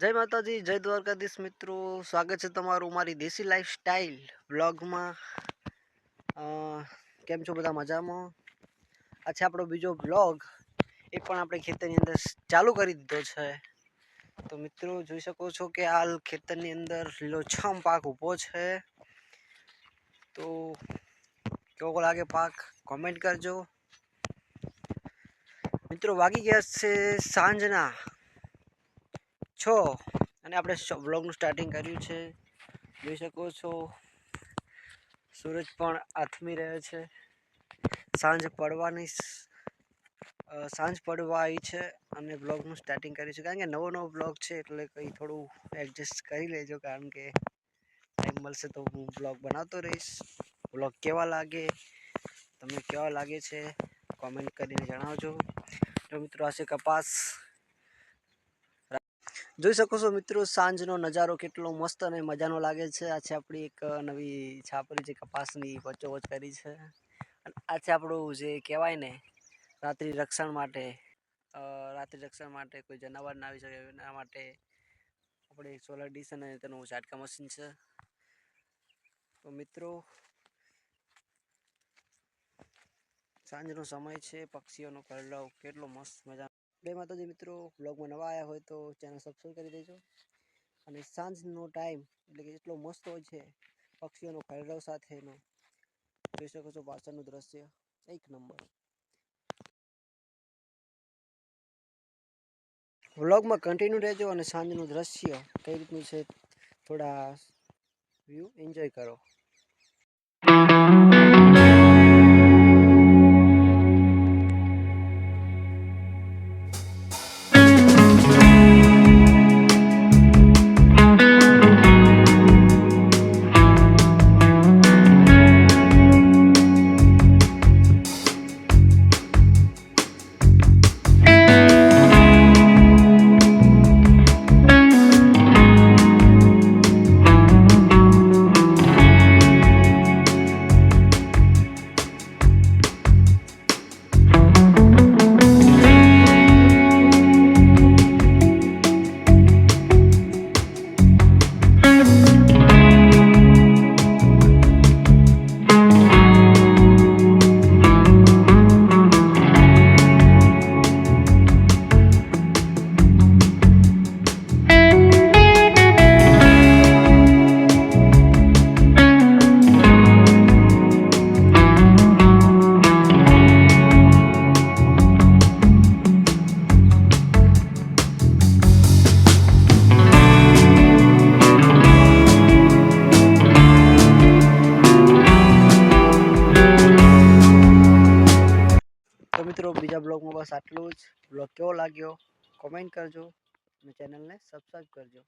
જય માતાજી, જય દ્વારકાધીશ મિત્રો. સ્વાગત છે તમારું મારી દેશી લાઈફસ્ટાઈલ બ્લોગમાં. કેમ છો બધા? મજામાં? આ છે આપણો બીજો બ્લોગ. એ પણ આપણે ખેતરની અંદર ચાલુ કરી દીધો છે. તો મિત્રો જોઈ શકો છો કે હાલ ખેતરની અંદર લીલોછમ પાક ઊભો છે. તો કેવો લાગે પાક કોમેન્ટ કરજો મિત્રો. વાગી ગયા છે સાંજના 6 અને આપણે વ્લોગનું સ્ટાર્ટિંગ કર્યું છે. જોઈ શકો છો સૂરજ પણ આથમી રહ્યો છે. સાંજ પડવા આવી છે અને બ્લોગનું સ્ટાર્ટિંગ કર્યું છે. કારણ કે નવો બ્લોગ છે એટલે કંઈ થોડું એડજસ્ટ કરી લેજો. કારણ કે ટાઈમ મળશે તો હું બ્લોગ બનાવતો રહીશ. બ્લોગ કેવા લાગે, તમને કેવા લાગે છે કોમેન્ટ કરીને જણાવજો. તો મિત્રો આ છે કપાસ. જોઈ શકો છો મિત્રો સાંજનો નજારો કેટલો મસ્ત અને મજાનો લાગે છે. આ છે આપણી એક નવી છાપરી જે કપાસની વચ્ચોવચ કરી છે. અને આ છે આપણું જે કહેવાય ને રાત્રિ રક્ષણ માટે કોઈ જનાવર ના આવી શકે એના માટે આપણે સોલર ડીશ અને તેનું ઝાટકા મશીન છે. તો મિત્રો સાંજનો સમય છે, પક્ષીઓનો કલરવ કેટલો મસ્ત મજા. બે માતાજી મિત્રો, બ્લોગમાં નવા આવ્યા હોય તો ચેનલ સબસ્ક્રાઈબ કરી દેજો. અને સાંજનો ટાઈમ એટલે કે એટલો મસ્ત હોય છે પક્ષીઓનો કલરવ સાથેનો. જોઈ શકો છો પાછળનું દ્રશ્ય એક નંબર. વ્લોગમાં કન્ટિન્યુ રહેજો અને સાંજનું દ્રશ્ય કઈ રીતનું છે થોડા વ્યૂ એન્જોય કરો. તો મિત્રો બીજા બ્લોગમાં બસ આટલું જ. બ્લોગ કેવો લાગ્યો કોમેન્ટ કરજો અને ચેનલને સબસ્ક્રાઈબ કરજો.